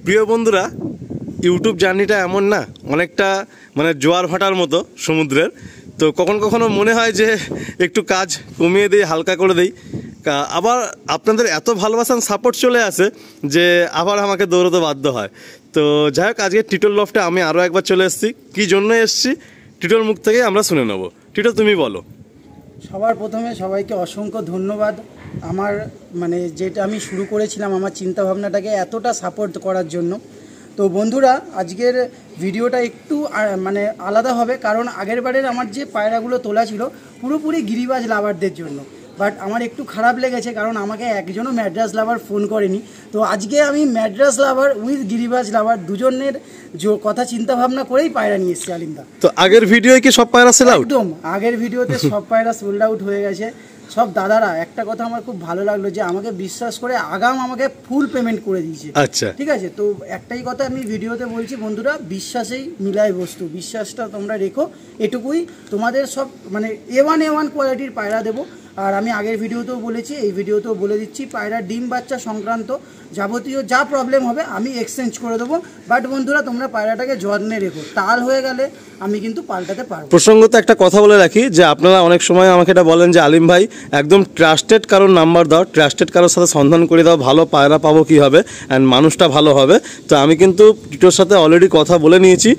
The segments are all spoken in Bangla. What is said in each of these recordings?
প্রিয় বন্ধুরা, ইউটিউব জার্নিটা এমন না, অনেকটা মানে জোয়ার ভাটার মতো সমুদ্রের। তো কখনো মনে হয় যে একটু কাজ কমিয়ে দিই, হালকা করে দিই, আবার আপনাদের এত ভালোবাসান সাপোর্ট চলে আসে যে আবার আমাকে দৌড়াতে বাধ্য হয়। তো যাই হোক, আজকে টিটোর লফটে আমি আরও একবার চলে এসেছি। কী জন্য এসেছি টিটোর মুখ থেকে আমরা শুনে নেব। টিটো, তুমি বলো। সবার প্রথমে সবাইকে অসংখ্য ধন্যবাদ। আমার মানে যেটা আমি শুরু করেছিলাম আমার চিন্তাভাবনাটাকে এতটা সাপোর্ট করার জন্য। তো বন্ধুরা, আজকের ভিডিওটা একটু মানে আলাদা হবে, কারণ আগের বারের আমার যে পায়রাগুলো তোলা ছিল পুরোপুরি গিরিবাজ লাভারদের জন্য। বাট আমার একটু খারাপ লেগেছে, কারণ আমাকে একজনও ম্যাড্রাস লাভার ফোন করেনি। তো আজকে আমি ম্যাড্রাস লাভার উইথ গিরিবাজ লাভার দুজনের কথা চিন্তা ভাবনা করেই পায়রা নিয়ে এসেছি আলিমদা। তো আগের ভিডিওয়ে কি সব পায়রা সেল আউট? একদম, আগের ভিডিওতে সব পায়রা সোল্ড আউট হয়ে গেছে। সব দাদারা, একটা কথা আমার খুব ভালো লাগলো যে আমাকে বিশ্বাস করে আগাম আমাকে ফুল পেমেন্ট করে দিয়েছে। আচ্ছা, ঠিক আছে। তো একটাই কথা আমি ভিডিওতে বলছি, বন্ধুরা, বিশ্বাসেই মিলায় বস্তু, বিশ্বাসটা তোমরা রেখো, এটুকুই। তোমাদের সব মানে A1 কোয়ালিটির পায়রা দেবো। আর আমি আগের ভিডিওতেও বলেছি, এই ভিডিওতেও বলে দিচ্ছি, পায়রা ডিম বাচ্চা সংক্রান্ত যাবতীয় যা প্রবলেম হবে আমি এক্সচেঞ্জ করে দেবো। বাট বন্ধুরা, তোমরা পায়রাটাকে যত্নে রেখো, তাল হয়ে গেলে আমি কিন্তু পাল্টাতে পারবো। প্রসঙ্গত একটা কথা বলে রাখি যে আপনারা অনেক সময় আমাকে এটা বলেন যে আলিম ভাই একদম ট্রাস্টেড কারোর নাম্বার দাও, ট্রাস্টেড কারোর সাথে সন্ধান করে দাও, ভালো পায়রা পাবো কীভাবে অ্যান্ড মানুষটা ভালো হবে। তো আমি কিন্তু টিটোর সাথে অলরেডি কথা বলে নিয়েছি,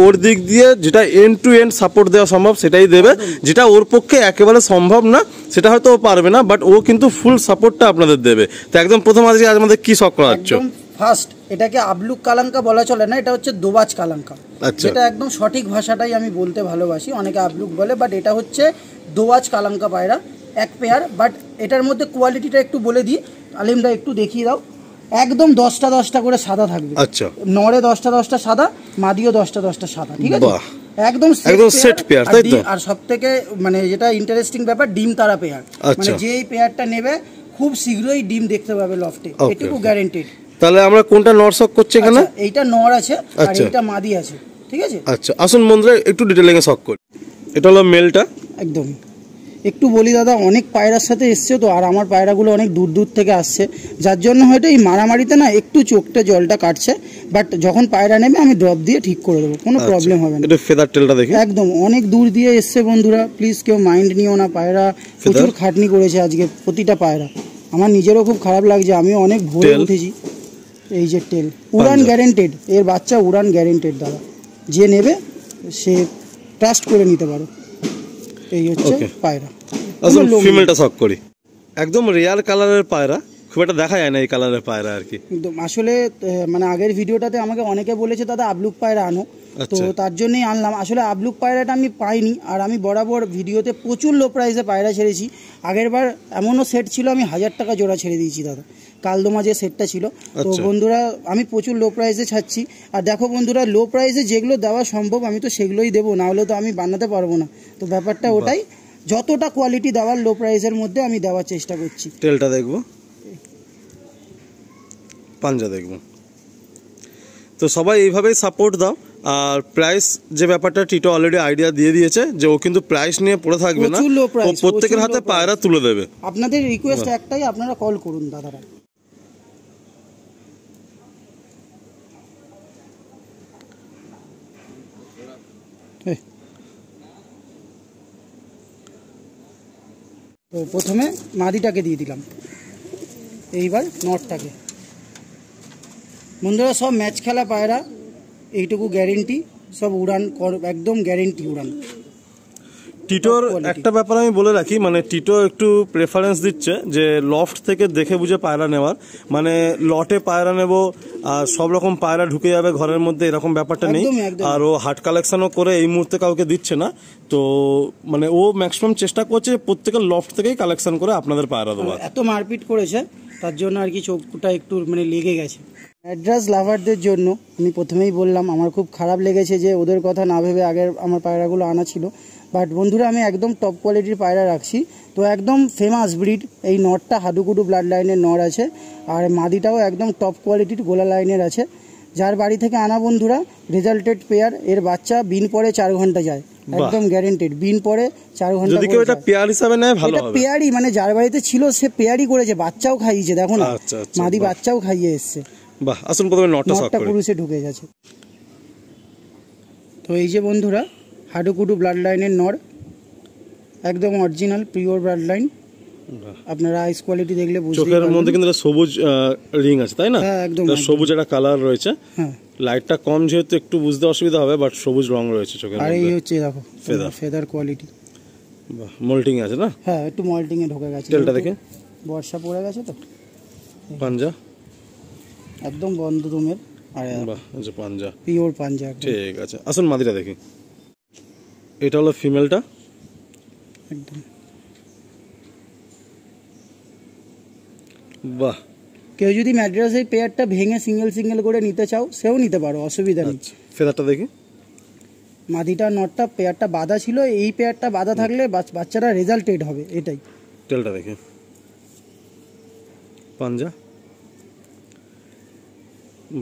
ওর দিক দিয়ে যেটা এন্ড টু এন্ড সাপোর্ট দেওয়া সম্ভব সেটাই দেবে। যেটা ওর পক্ষে একেবারে সম্ভব না সেটা হয়তো ও পারবে না, বাট ও কিন্তু ফুল সাপোর্টটা আপনাদের দেবে। তো একদম প্রথম আজকে আমাদের কি শখ করাচ্ছ? ফার্স্ট, এটাকে আবলুক কালাঙ্কা বলা চলে না, এটা হচ্ছে দোবাজ কালাঙ্কা। যেটা একদম সঠিক ভাষাটাই আমি বলতে ভালোবাসি। অনেকে আবলুক বলে, বাট এটা হচ্ছে দোবাজ কালাঙ্কা পায়রা, এক পেয়ার। বাট এটার মধ্যে কোয়ালিটিটা একটু বলে দিই, আলিমদা একটু দেখিয়ে দাও। একদম 10টা করে সাদা থাকবে। আচ্ছা, নরে 10টা সাদা, মাদিও 10টা সাদা। ঠিক আছে, একদম সেট পেয়ার, তাই তো? আর সবথেকে মানে যেটা ইন্টারেস্টিং ব্যাপার, ডিম তারা পেয়ার। মানে যেই পেয়ারটা নেবে খুব শীঘ্রই ডিম দেখতে পাবে লফটে, এটুকু গ্যারান্টেড। তাহলে আমরা কোনটা নর শক করছি এখানে? এইটা নর আছে আর এইটা মাদি আছে। ঠিক আছে, আচ্ছা আসুন বন্ধুরা একটু ডিটেইলিং এ শক করি। এটা হলো মেলটা। একদম একটু বলি দাদা, অনেক পায়রার সাথে এসছে তো, আর আমার পায়রাগুলো অনেক দূর থেকে আসছে, যার জন্য হয়তো এই মারামারিতে না একটু চোখটা জলটা কাটছে। বাট যখন পায়রা নেবে আমি ড্রপ দিয়ে ঠিক করে দেবো, কোনো প্রবলেম হবে না। এটা ফেদার টেলটা দেখি, একদম অনেক দূর দিয়ে এসছে বন্ধুরা, প্লিজ কেউ মাইন্ড নিও না। পায়রা প্রচুর খাটনি করেছে আজকে প্রতিটা পায়রা, আমার নিজেরও খুব খারাপ লাগছে, আমিও অনেক ভোরে উঠেছি। এই যে টেল, উড়ান গ্যারেন্টেড, এর বাচ্চা উড়ান গ্যারেন্টেড দাদা, যে নেবে সে ট্রাস্ট করে নিতে পারো। এই হচ্ছে পায়রা। আসলে ফিমেলটা শক করি, একদম রিয়ার কালারের পায়রা, খুব একটা দেখা যায় না এই কালারের পায়রা আর কি। একদম আসলে মানে আগের ভিডিওটাতে আমাকে অনেকে বলেছে দাদা আবলুক পায়রা আনো, তো তার জন্যই আনলাম। আসলে আবলুক পায়রাটা আমি পাইনি, আর আমি বরাবর ভিডিওতে প্রচুর লো প্রাইসে পায়রা ছেড়েছি। আগের বার এমনও সেট ছিল আমি 1000 টাকা জোড়া ছেড়ে দিয়েছি দাদা, কালদমা যে সেটটা ছিল। তো বন্ধুরা, আমি প্রচুর লো প্রাইসে ছাড়ছি। আর দেখো বন্ধুরা, লো প্রাইসে যেগুলো দেওয়া সম্ভব আমি তো সেগুলোই দেবো, না হলে তো আমি বানাতে পারবো না। তো ব্যাপারটা ওটাই, যতটা কোয়ালিটি দেওয়ার লো প্রাইসের মধ্যে আমি দেওয়ার চেষ্টা করছি। টেলটা দেখবো, পাঞ্জা দেখবো। তো সবাই এইভাবেই সাপোর্ট দাও। আর প্রাইস যে ব্যাপারটা টিটো অলরেডি আইডিয়া দিয়ে দিয়েছে যে ও কিন্তু প্রাইস নিয়ে পড়ে থাকবে না, ও প্রত্যেকের হাতে পায়রা তুলে দেবে। আপনাদের রিকোয়েস্ট একটাই, আপনারা কল করুন দাদারা। তো প্রথমে মাদিটাকে দিয়ে দিলাম, এইবার নটটাকে। বন্ধুরা, সব ম্যাচ খেলা পায়রা, এইটুকু গ্যারেন্টি, সব উড়ান একদম গ্যারেন্টি উড়ান। টিটোর একটা ব্যাপার আমি বলে রাখি, মানে টিটো একটু প্রেফারেন্স দিচ্ছে যে লফট থেকে দেখে বুঝে পায়রা নেওয়ার, মানে লটে পায়রা নেব আর সব রকম পায়রা ঢুকে যাবে ঘরের মধ্যে, এরকম ব্যাপারটা নেই। আর ও হাট কালেকশনও করে এই মুহূর্তে কাউকে দিচ্ছে না। তো মানে ও ম্যাক্সিমাম চেষ্টা করছে প্রত্যেকের লফট থেকেই কালেকশন করে আপনাদের পায়রা দেওয়ার। এত মারপিট করেছে তার জন্য আর কি চোখটা একটু মানে লেগে গেছে। অ্যাড্রাস লাভারদের জন্য আমি প্রথমেই বললাম আমার খুব খারাপ লেগেছে যে ওদের কথা না ভেবে আগের আমার পায়রাগুলো আনা ছিল। বাট বন্ধুরা, আমি একদম টপ কোয়ালিটির পায়রা রাখছি। তো একদম ফেমাস ব্রিড, এই নরটা হাডুকুডু ব্লাড লাইনের নর আছে, আর মাদিটাও একদম টপ কোয়ালিটির গোলা লাইনের আছে। যার বাড়ি থেকে আনা বন্ধুরা, রেজাল্টেড পেয়ার, এর বাচ্চা বিন পরে 4 ঘন্টা যায়, একদম গ্যারেন্টেড। বিন পরে 4 ঘন্টা। যদি কেউ এটা পেয়ার হিসাবে নেয় ভালো হবে। এটা পেয়ারই, মানে যার বাড়িতে ছিল সে পেয়ারই করেছে, বাচ্চাও খাইয়েছে, দেখো না মাদি বাচ্চাও খাইয়ে এসছে। বাহ, আসুন প্রথমে নটটা শক নটটা করি। পুরুষে ঢুকে গেছে। তো এই যে বন্ধুরা হাডুকুডু ব্লাড লাইনের নর, একদম অরিজিনাল পিওর ব্লাড লাইন। বাহ। আপনারা আইস কোয়ালিটি দেখলে বুঝতেই চোখের পারবেন। মধ্যে কিন্তু একটা সবুজ রিং আছে, তাই না? হ্যাঁ, একদম, এটা একদম। সবুজ একটা কালার রয়েছে। হ্যাঁ, লাইটটা কম যেহেতু একটু বুঝতে অসুবিধা হবে, বাট সবুজ রং রয়েছে চোখের আর এই মধ্যে। হচ্ছে দেখো Feather। Feather quality. বাহ, মোল্টিং আছে না? হ্যাঁ, একটু মল্টিং এ ঢুকে গেছে। তেলটা দেখে। বর্ষা পড়ে গেছে তো, পাঞ্জা। একদম বন্ধ দমের, আর বাহ, এই যে পাঞ্জা। পিওর পাঞ্জা একদম। ঠিক আছে, আসুন মাদিটা দেখি। এটা হলো ফিমেলটা। একদম বাহ, কেউ যদি ম্যাড্রাসের পেয়ারটা ভেঙে সিঙ্গেল সিঙ্গেল করে নিতে চাও সেও নিতে পারো, অসুবিধা নেই। আচ্ছা, ফেদারটা দেখি। মাদিটা নটটা পেয়ারটা বাঁধা ছিল, এই পেয়ারটা বাঁধা থাকলে বাচ্চারা রেজাল্টেড হবে, এটাই। তেলটা দেখি। পাঞ্জা।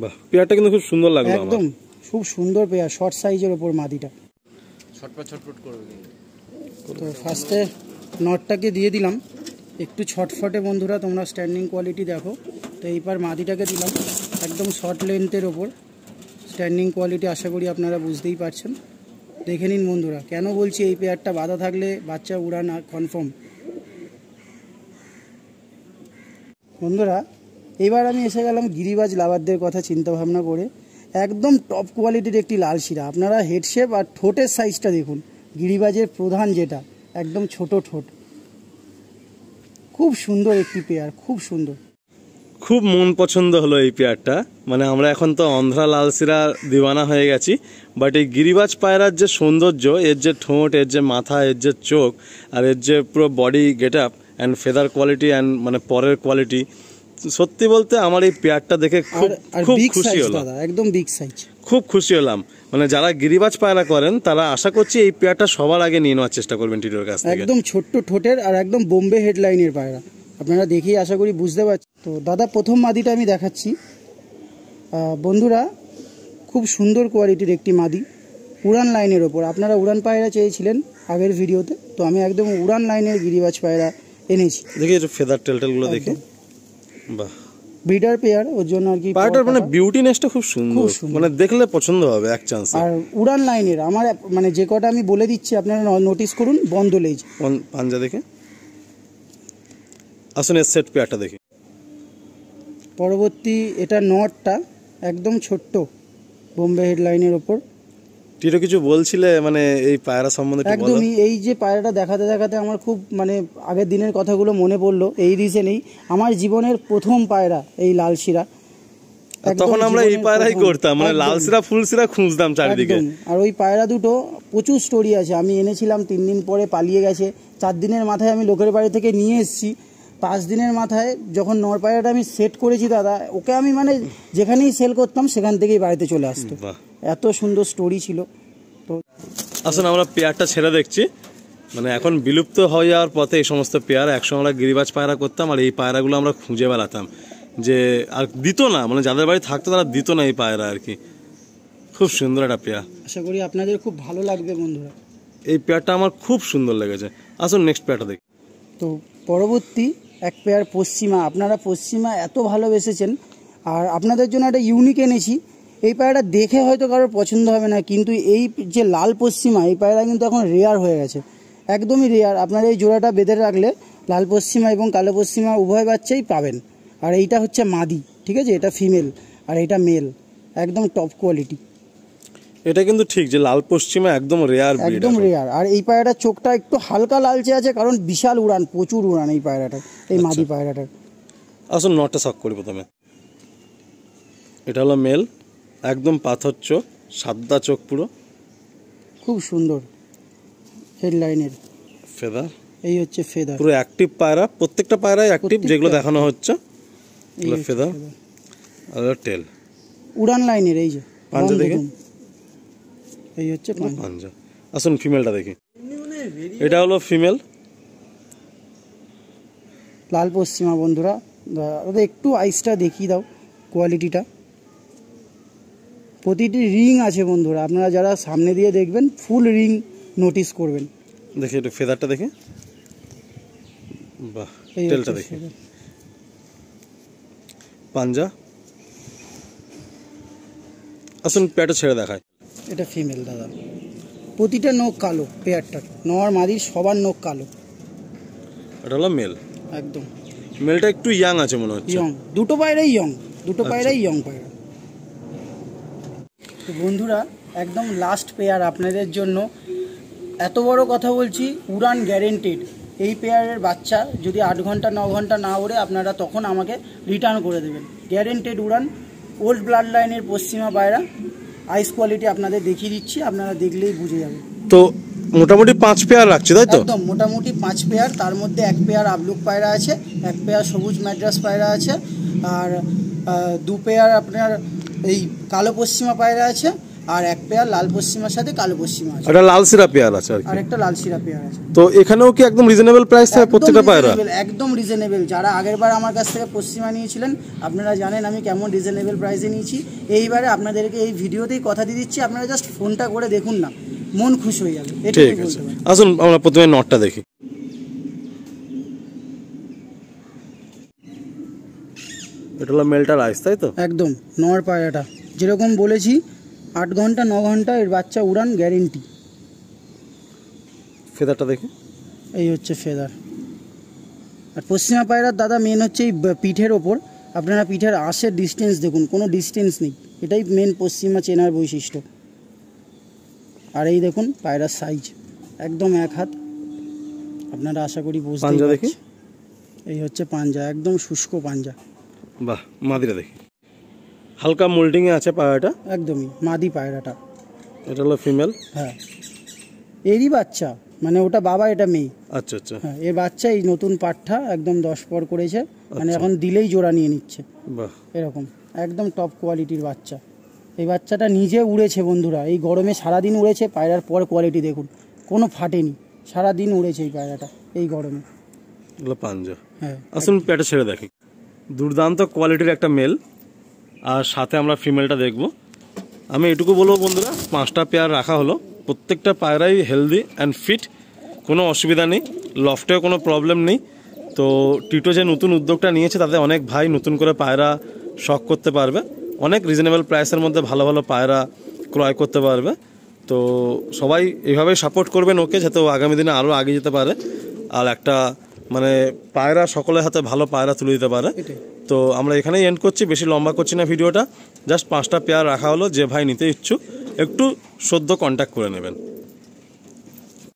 বাহ, পেয়ারটা কিন্তু খুব সুন্দর লাগলো আমার। একদম খুব সুন্দর পেয়ার, শর্ট সাইজের ওপর মাদিটা। ছটপট করবে কিন্তু। তো ফার্স্টে নটটাকে দিয়ে দিলাম, একটু ছটফটে বন্ধুরা, তোমরা স্ট্যান্ডিং কোয়ালিটি দেখো। তো এইবার মাদিটাকে দিলাম একদম শর্ট লেন্থের ওপর, স্ট্যান্ডিং কোয়ালিটি আশা করি আপনারা বুঝতেই পারছেন। দেখে নিন বন্ধুরা, কেন বলছি এই পেয়ারটা বাঁধা থাকলে বাচ্চা উড়ান কনফার্ম। বন্ধুরা এবার আমি এসে গেলাম গিরিবাজ লাভারদের কথা চিন্তা ভাবনা করে। একদম টপ কোয়ালিটির একটি লাল শিরা, আপনারা হেড শেপ আর ঠোঁটের সাইজটা দেখুন। গিরিবাজের প্রধান যেটা, একদম ছোট ঠোঁট, খুব সুন্দর একটি পেয়ার, খুব সুন্দর। খুব মন পছন্দ হলো এই পেয়ারটা। মানে আমরা এখন তো অন্ধ্রা লালসিরা দিওয়ানা হয়ে গেছি, বাট এই গিরিবাজ পায়রার যে সৌন্দর্য, এর যে ঠোঁট, এর যে মাথা, এর যে চোখ, আর এর যে পুরো body get up and feather quality and মানে পরের কোয়ালিটি, সত্যি বলতে আমার এই পেয়ারটা দেখে খুব আর খুব বিগ খুশি সাইজ হলাম। দাদা, একদম বিগ সাইজ। খুব খুশি হলাম। মানে যারা গিরিবাজ পায়রা করেন তারা আশা করছি এই পেয়ারটা সবার আগে নিয়ে নেওয়ার চেষ্টা করবেন টিটোর কাছ থেকে। একদম ছোট্ট ঠোঁটের আর একদম বোম্বে হেডলাইনের পায়রা, আপনারা দেখেই আশা করি বুঝতে পারছেন। তো দাদা প্রথম মাদিটা আমি দেখাচ্ছি বন্ধুরা, খুব সুন্দর কোয়ালিটির একটি মাদি, উড়ান লাইনের ওপর। আপনারা উড়ান পায়রা চেয়েছিলেন আগের ভিডিওতে, তো আমি একদম উড়ান লাইনের গিরিবাজ পায়রা এনেছি। দেখি একটু ফেদার টেলটেলগুলো দেখি। বাহ, ব্রিডার পেয়ার, ওর জন্য আর কি। পায়রাটার মানে বিউটিনেসটা খুব সুন্দর, খুব সুন্দর। মানে দেখলে পছন্দ হবে এক চান্স। আর উড়ান লাইনের আমার মানে যে কটা আমি বলে দিচ্ছি আপনারা নোটিস করুন, বন্ধ লেজ। পাঞ্জা দেখে। আসুন এর সেট পেয়ারটা দেখি। পরবর্তী এটা নটটা একদম ছোট্ট বোম্বে হেডলাইনের ওপর। টিটো কিছু বলছিলে মানে এই পায়রা সম্বন্ধে একটু বলো। একদমই, এই যে পায়রাটা দেখাতে দেখাতে আমার খুব মানে আগের দিনের কথাগুলো মনে পড়লো। এই রিজনেই আমার জীবনের প্রথম পায়রা এই লাল শিরা। একদম তখন আমরা এই জীবনের পায়রাই প্রথম। করতাম, মানে একদম, লাল সিরা ফুল সিরা খুঁজতাম চারিদিকে। একদম। আর ওই পায়রা দুটো প্রচুর স্টোরি আছে। আমি এনেছিলাম 3 দিন পরে পালিয়ে গেছে, 4 দিনের মাথায় আমি লোকের বাড়ি থেকে নিয়ে এসেছি, 5 দিনের মাথায় যখন নর পায়রাটা আমি সেট করেছি দাদা, ওকে আমি মানে যেখানেই সেল করতাম সেখান থেকেই বাড়িতে চলে আসতো। বাহ, এত সুন্দর স্টোরি ছিল। তো আসুন আমরা পেয়ারটা ছেড়ে দেখছি। মানে এখন বিলুপ্ত হয়ে যাওয়ার পথে এই সমস্ত পেয়ারা। একসময় আমরা গিরিবাজ পায়রা করতাম আর এই পায়রাগুলো আমরা খুঁজে বেড়াতাম, যে আর দিত না, মানে যাদের বাড়ি থাকতো তারা দিত না এই পায়রা আর কি। খুব সুন্দর একটা পেয়ার, আশা করি আপনাদের খুব ভালো লাগবে বন্ধুরা। এই পেয়ারটা আমার খুব সুন্দর লেগেছে। আসুন নেক্সট পেয়ারটা দেখি। তো পরবর্তী এক পেয়ার পশ্চিমা, আপনারা পশ্চিমা এত ভালোবেসেছেন, আর আপনাদের জন্য একটা ইউনিক এনেছি। এই পায়রাটা দেখে হয়তো কারোর পছন্দ হবে না, কিন্তু এই যে লাল পশ্চিমা, এই পায়রা কিন্তু এখন রেয়ার হয়ে গেছে, একদমই রেয়ার। আপনারা এই জোড়াটা বেঁধে রাখলে লাল পশ্চিমা এবং কালো পশ্চিমা উভয় বাচ্চাই পাবেন। আর এইটা হচ্ছে মাদি, ঠিক আছে, এটা ফিমেল আর এটা মেল, একদম টপ কোয়ালিটি। এটা কিন্তু ঠিক যে লাল পশ্চিমা একদম রেয়ার ব্রিড, একদম রেয়ার। আর এই পায়রাটার চোখটা একটু হালকা লালচে আছে, কারণ বিশাল উড়ান, প্রচুর উড়ান এই পায়রাটার, এই মাদি পায়রাটার। আসুন নটটা শক করি প্রথমে। এটা হলো মেল, একদম পাথর চোখ, সাদা চোখ পুরো, খুব সুন্দর হেডলাইনের। ফেদার, এই হচ্ছে ফেদার, পুরো অ্যাক্টিভ পায়রা, প্রত্যেকটা পায়রাই অ্যাক্টিভ যেগুলো দেখানো হচ্ছে। এই হচ্ছে ফেদার feather। আর টেল, উড়ান লাইনের। এই যে পাঞ্জা দেখে। এই হচ্ছে পাঞ্জা। পাঞ্জা। আসুন ফিমেলটা দেখি। এটা হলো ফিমেল, লাল পশ্চিমা বন্ধুরা, ওদের একটু আইসটা দেখিয়ে দাও, কোয়ালিটিটা। প্রতিটি রিং আছে বন্ধুরা, আপনারা যারা সামনে দিয়ে দেখবেন ফুল রিং নোটিস করবেন। দেখি একটু ফেদারটা দেখে। বাহ, এই টেলটা হচ্ছে দেখি। feather। পাঞ্জা, আসুন পেয়ারটা ছেড়ে দেখায়। এটা ফিমেল দাদা, প্রতিটা নখ কালো, পেয়ারটার নর মাদির সবার নখ কালো। এটা হলো মেল, একদম মেলটা একটু ইয়াং আছে মনে হচ্ছে। ইয়ং, দুটো পায়রাই ইয়ং, দুটো পায়রাই ইয়ং পায়রা। তো বন্ধুরা একদম লাস্ট পেয়ার আপনাদের জন্য, এত বড় কথা বলছি, উড়ান গ্যারেন্টেড। এই পেয়ারের বাচ্চা যদি 8 ঘন্টা 9 ঘন্টা না ওড়ে আপনারা তখন আমাকে রিটার্ন করে দেবেন। গ্যারেন্টেড উড়ান, ওল্ড ব্লাড লাইনের পশ্চিমা পায়রা, আইস কোয়ালিটি আপনাদের দেখিয়ে দিচ্ছি, আপনারা দেখলেই বুঝে যাবেন। তো মোটামুটি 5 পেয়ার রাখছি তাই তো? একদম মোটামুটি 5 পেয়ার, তার মধ্যে 1 পেয়ার আবলুক পায়রা আছে, 1 পেয়ার সবুজ ম্যাড্রাস পায়রা আছে, আর 2 পেয়ার আপনার এই কালো পশ্চিমা পায়রা আছে, আর 1 পেয়ার লাল পশ্চিমার সাথে কালো পশ্চিমা আছে, এটা লাল সিরা পেয়ার আছে আর কি। আর একটা লাল সিরা পেয়ার আছে। তো এখানেও কি একদম রিজনেবল প্রাইস থাকে প্রত্যেকটা পায়রা? একদম রিজনেবল। যারা আগেরবার আমার কাছ থেকে পশ্চিমা নিয়েছিলেন আপনারা জানেন আমি কেমন রিজনেবল প্রাইসে নিয়েছি। এইবারে আপনাদেরকে এই ভিডিওতেই কথা দিয়ে দিচ্ছি, আপনারা জাস্ট ফোনটা করে দেখুন না, মন খুশি হয়ে যাবে। ঠিক আছে, আসুন আমরা প্রথমে নটটা দেখি। এটা হলো মেলটার আইস তাই তো? একদম নর পায়রাটা যেরকম বলেছি 8 ঘন্টা 9 ঘন্টা এর বাচ্চা উড়ান গ্যারেন্টি। ফেদারটা দেখি। এই হচ্ছে ফেদার। আর পশ্চিমা পায়রার দাদা মেন হচ্ছে এই পিঠের ওপর, আপনারা পিঠের আঁশের ডিস্টেন্স দেখুন, কোনো ডিস্টেন্স নেই, এটাই মেন পশ্চিমা চেনার বৈশিষ্ট্য। আর এই দেখুন পায়রার সাইজ একদম 1 হাত, আপনারা আশা করি বুঝতে পাঞ্জা দেখি। এই হচ্ছে পাঞ্জা, একদম শুষ্ক পাঞ্জা। বাহ, মাদিরা দেখি, হালকা মোল্ডিং এ আছে পায়রাটা। একদমই মাদি পায়রাটা। এটা হলো ফিমেল। হ্যাঁ, এরই বাচ্চা, মানে ওটা বাবা এটা মেয়ে। আচ্ছা আচ্ছা। হ্যাঁ, এর বাচ্চা এই নতুন পাঠা একদম 10 পর করেছে, মানে এখন দিলেই জোড়া নিয়ে নিচ্ছে। বাহ, এরকম একদম টপ কোয়ালিটির বাচ্চা। এই বাচ্চাটা নিজে উড়েছে বন্ধুরা, এই গরমে সারাদিন উড়েছে। পায়রার পর কোয়ালিটি দেখুন, কোনো ফাটেনি, সারাদিন উড়েছে এই পায়রাটা এই গরমে। এগুলো পাঞ্জা। হ্যাঁ, আসুন পেটে ছেড়ে দেখি। দুর্দান্ত কোয়ালিটির একটা মেল, আর সাথে আমরা ফিমেলটা দেখব। আমি এটুকু বলবো বন্ধুরা, 5টা পেয়ার রাখা হলো, প্রত্যেকটা পায়রাই হেলদি অ্যান্ড ফিট, কোনো অসুবিধা নেই, লফটেও কোনো প্রবলেম নেই। তো টিটো যে নতুন উদ্যোগটা নিয়েছে তাতে অনেক ভাই নতুন করে পায়রা শখ করতে পারবে, অনেক রিজনেবল প্রাইসের মধ্যে ভালো ভালো পায়রা ক্রয় করতে পারবে। তো সবাই এইভাবেই সাপোর্ট করবেন ওকে, যাতে ও আগামী দিনে আরও আগে যেতে পারে, আর একটা মানে পায়রা সকলের হাতে ভালো পায়রা তুলে দিতে পারে। তো আমরা এখানেই এন্ড করছি, বেশি লম্বা করছি না ভিডিওটা, জাস্ট 5টা পেয়ার রাখা হলো। যে ভাই নিতে ইচ্ছুক একটু সদ্য কন্ট্যাক্ট করে নেবেন।